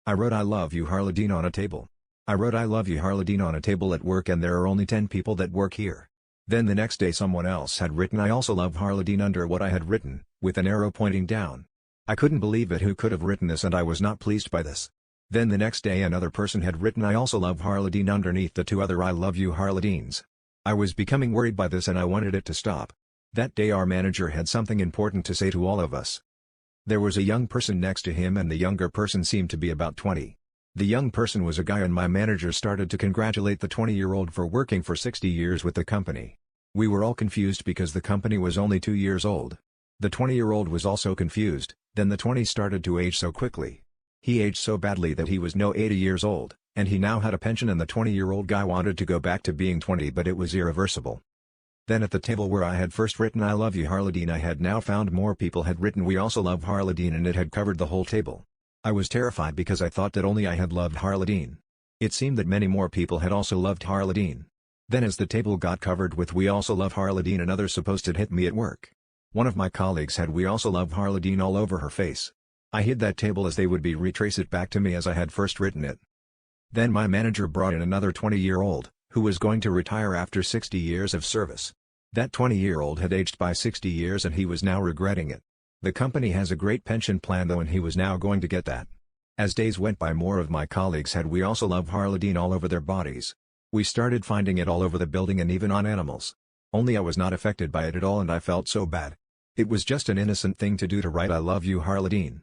I wrote I love you Harledene on a table. I wrote I love you Harledene on a table at work and there are only 10 people that work here. Then the next day someone else had written I also love Harledene under what I had written, with an arrow pointing down. I couldn't believe it. Who could have written this, and I was not pleased by this. Then the next day another person had written I also love Harledene underneath the two other I love you Harledenes. I was becoming worried by this and I wanted it to stop. That day our manager had something important to say to all of us. There was a young person next to him and the younger person seemed to be about 20. The young person was a guy and my manager started to congratulate the 20-year-old for working for 60 years with the company. We were all confused because the company was only 2 years old. The 20-year-old was also confused, then the 20 started to age so quickly. He aged so badly that he was no 80 years old, and he now had a pension and the 20-year-old guy wanted to go back to being 20 but it was irreversible. Then at the table where I had first written I love you Harledene I had now found more people had written we also love Harledene and it had covered the whole table. I was terrified because I thought that only I had loved Harledene. It seemed that many more people had also loved Harledene. Then as the table got covered with we also love Harledene another supposed had hit me at work. One of my colleagues had we also love Harledene all over her face. I hid that table as they would be retrace it back to me as I had first written it. Then my manager brought in another 20-year-old, who was going to retire after 60 years of service. That 20-year-old had aged by 60 years and he was now regretting it. The company has a great pension plan though and he was now going to get that. As days went by more of my colleagues had we also love Harledene all over their bodies. We started finding it all over the building and even on animals. Only I was not affected by it at all and I felt so bad. It was just an innocent thing to do to write I love you Harledene.